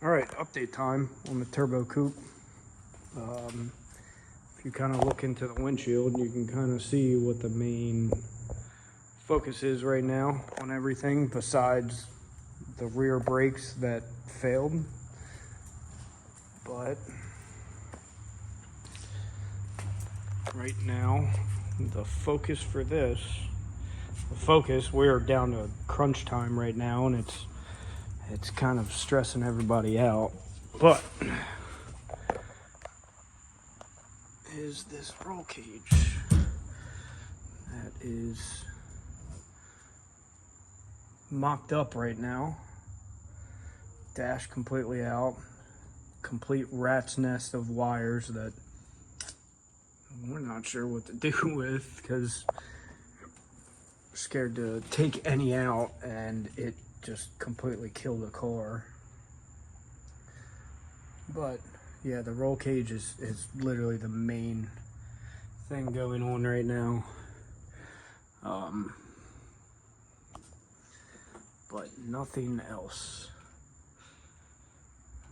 All right, update time on the Turbo Coupe. If you kind of look into the windshield, you can kind of see what the main focus is right now on everything besides the rear brakes that failed. But right now, the focus for this, we're down to crunch time right now, and it's kind of stressing everybody out. But is this roll cage that is mocked up right now. Dash completely out. Complete rat's nest of wires that we're not sure what to do with because we're scared to take any out and it just completely killed the car. But yeah, the roll cage is literally the main thing going on right now. But nothing else.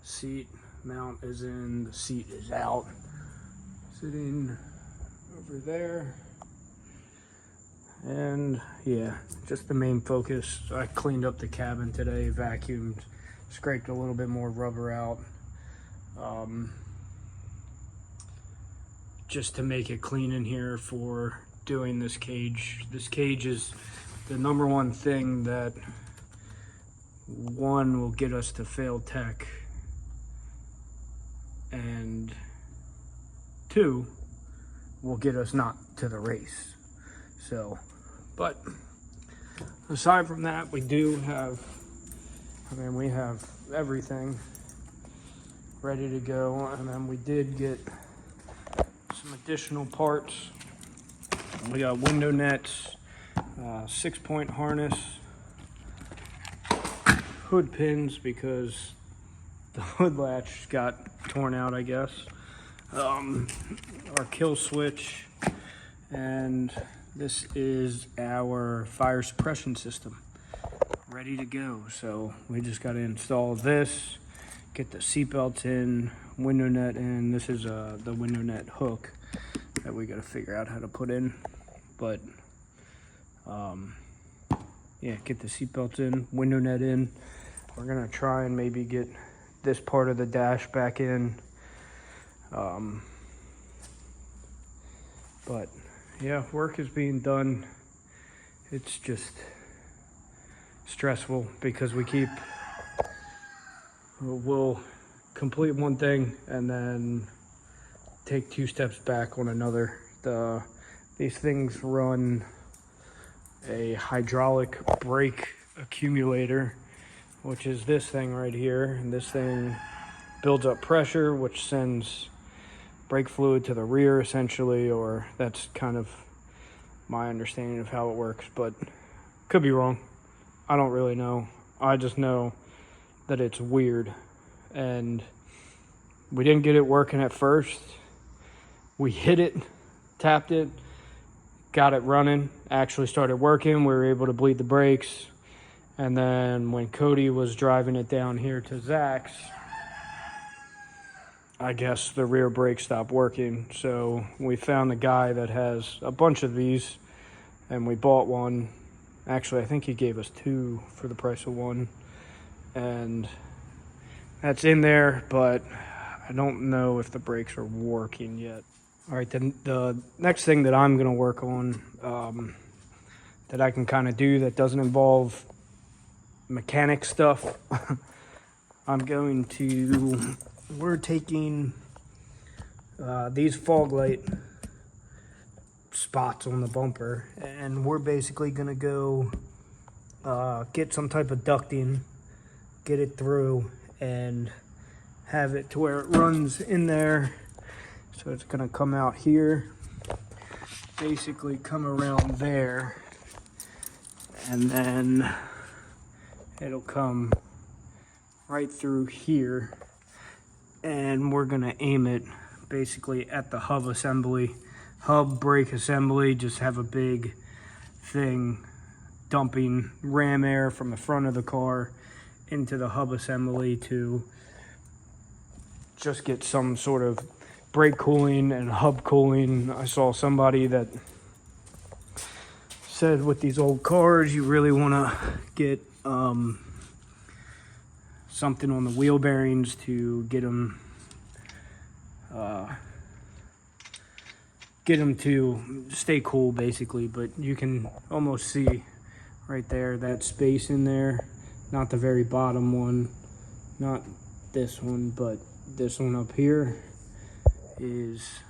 Seat mount is in, the seat is out. Sitting over there. And yeah, just the main focus. I cleaned up the cabin today, vacuumed, scraped a little bit more rubber out. Just to make it clean in here for doing this cage. This cage is the number one thing that one will get us to fail tech, and two will get us not to the race. So, but aside from that, we do have, we have everything ready to go. And then we did get some additional parts. We got window nets, 6-point harness, hood pins because the hood latch got torn out, I guess. Our kill switch, and this is our fire suppression system ready to go. So we just got to install this, get the seat belts in, window net in. This is the window net hook that we got to figure out how to put in. But yeah, get the seat belts in, window net in. We're gonna try and maybe get this part of the dash back in. But yeah, work is being done. It's just stressful because we'll complete one thing and then take 2 steps back on another. These things run a hydraulic brake accumulator, which is this thing right here, and this thing builds up pressure, which sends brake fluid to the rear essentially, or that's kind of my understanding of how it works, but could be wrong. I don't really know. I just know that it's weird, and we didn't get it working at first. We hit it, tapped it, got it running, actually started working. We were able to bleed the brakes. And then when Cody was driving it down here to Zach's, I guess the rear brake stopped working. So we found the guy that has a bunch of these, and we bought one. Actually, I think he gave us 2 for the price of 1. And that's in there, but I don't know if the brakes are working yet. All right, then the next thing that I'm gonna work on, that I can kind of do that doesn't involve mechanic stuff, we're taking these fog light spots on the bumper, and we're basically gonna go get some type of ducting, get it through, and have it to where it runs in there. So it's gonna come out here, basically come around there, and then it'll come right through here, and we're gonna aim it basically at the hub assembly, hub brake assembly. Just have a big thing dumping ram air from the front of the car into the hub assembly to just get some sort of brake cooling and hub cooling. I saw somebody that said with these old cars, you really want to get something on the wheel bearings to get them to stay cool, basically. But you can almost see right there that space in there, not the very bottom one, not this one, but this one up here is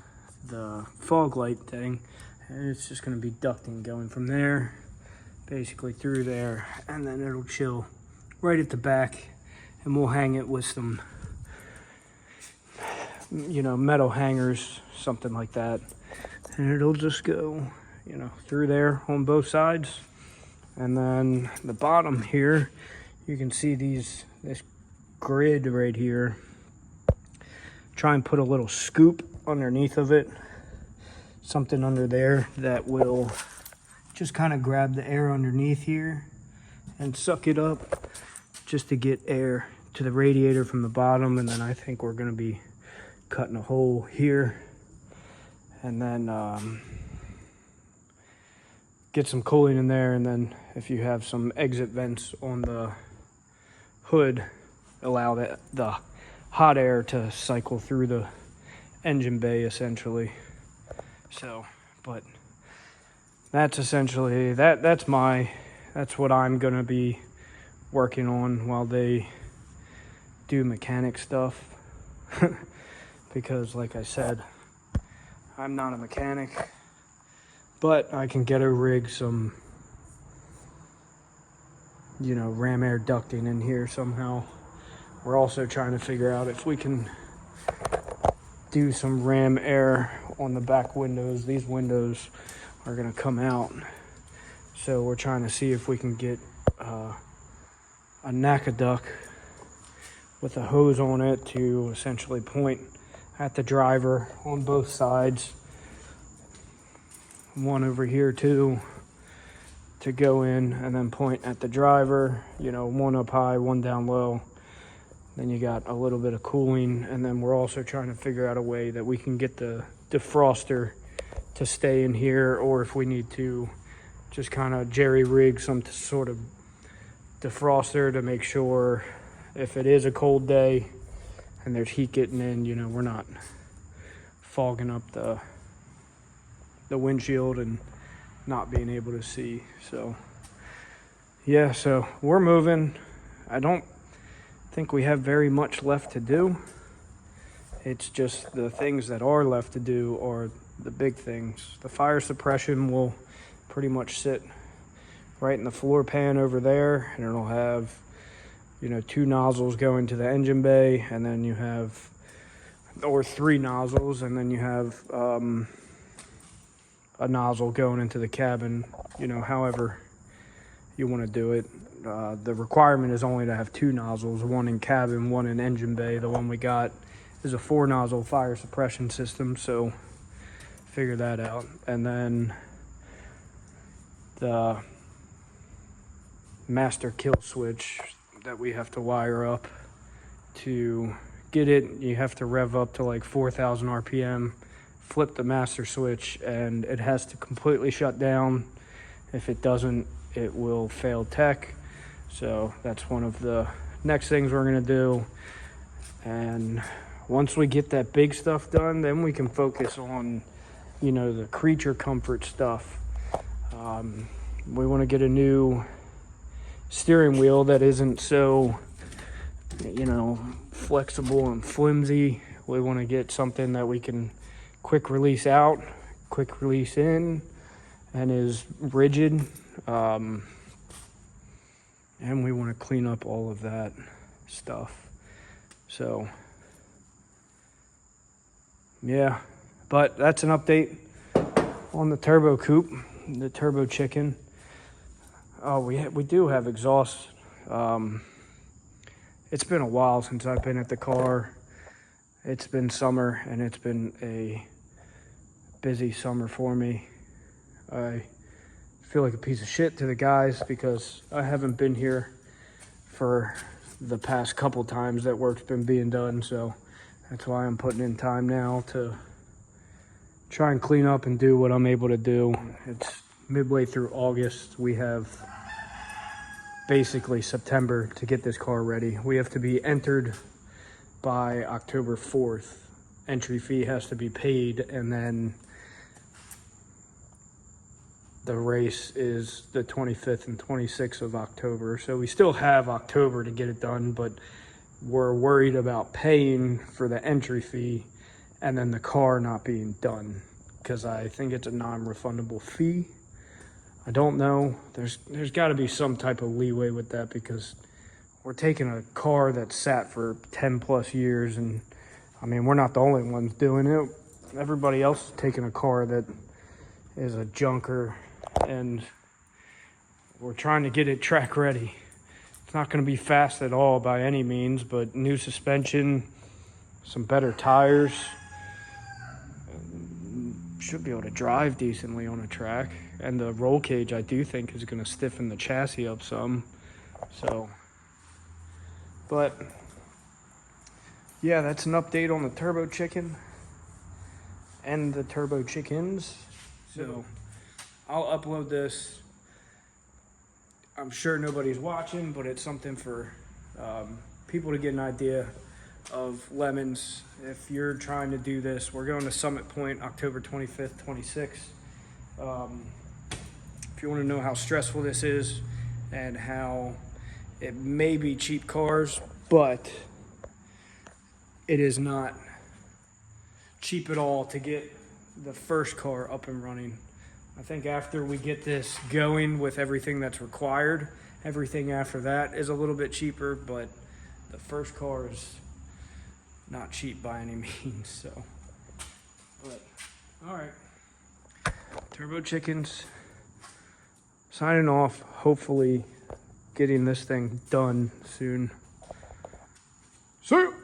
the fog light thing, and it's just going to be ducting going from there basically through there, and then it'll chill right at the back, and we'll hang it with some, you know, metal hangers, something like that, and it'll just go, you know, through there on both sides. And then the bottom here, you can see this grid right here. Try and put a little scoop underneath of it, something under there that will just kind of grab the air underneath here and suck it up, just to get air to the radiator from the bottom. And then I think we're going to be cutting a hole here, and then get some cooling in there. And then if you have some exit vents on the hood, allow the hot air to cycle through the engine bay, essentially. So, but that's essentially that's what I'm gonna be working on while they do mechanic stuff. Because like I said, I'm not a mechanic, but I can get a rig some, you know, ram air ducting in here somehow. We're also trying to figure out if we can do some ram air on the back windows. These windows are going to come out, so we're trying to see if we can get a NACA duct with a hose on it to essentially point at the driver on both sides. One over here too, to go in, and then point at the driver, you know, one up high, one down low. Then you got a little bit of cooling, and then we're also trying to figure out a way that we can get the defroster to stay in here, or if we need to just kind of jerry rig some sort of defroster to make sure if it is a cold day and there's heat getting in, you know, we're not fogging up the windshield and not being able to see. So yeah, so we're moving. I don't think we have very much left to do. It's just the things that are left to do are the big things. The fire suppression will pretty much sit right in the floor pan over there, and it'll have, you know, 2 nozzles going to the engine bay, and then you have, or 3 nozzles, and then you have a nozzle going into the cabin, you know, however you want to do it. The requirement is only to have 2 nozzles, one in cabin, one in engine bay. The one we got is a 4 nozzle fire suppression system, so figure that out. And then the master kill switch that we have to wire up to get it, you have to rev up to like 4,000 RPM, flip the master switch, and it has to completely shut down. If it doesn't, it will fail tech. So that's one of the next things we're gonna do. And once we get that big stuff done, then we can focus on, you know, the creature comfort stuff. We want to get a new steering wheel that isn't so, you know, flexible and flimsy. We want to get something that we can quick release out, quick release in, and is rigid. And we want to clean up all of that stuff. So yeah, but that's an update on the turbo coupe, the turbo chicken. Oh, we do have exhaust. It's been a while since I've been at the car. It's been summer, and it's been a busy summer for me. I feel like a piece of shit to the guys because I haven't been here for the past couple times that work's been being done. So That's why I'm putting in time now to try and clean up and do what I'm able to do. It's midway through August. We have basically September to get this car ready. We have to be entered by October 4th. Entry fee has to be paid, and then the race is the 25th and 26th of October. So we still have October to get it done, but we're worried about paying for the entry fee and then the car not being done, because I think it's a non-refundable fee. I don't know. There's got to be some type of leeway with that, because we're taking a car that sat for 10 plus years, and I mean, we're not the only ones doing it. Everybody else is taking a car that is a junker, and we're trying to get it track ready. It's not going to be fast at all by any means, but new suspension, some better tires, should be able to drive decently on a track. And the roll cage, I do think, is going to stiffen the chassis up some. So, but yeah, that's an update on the Turbo Chicken and the Turbo Chickens. So I'll upload this. I'm sure nobody's watching, but it's something for people to get an idea of lemons. If you're trying to do this, we're going to Summit Point October 25th, 26th. If you want to know how stressful this is and how it may be cheap cars, but it is not cheap at all to get the first car up and running. I think after we get this going with everything that's required, everything after that is a little bit cheaper, but the first car is not cheap by any means. So, but all right, Turbo Chickens signing off, hopefully getting this thing done soon. See you.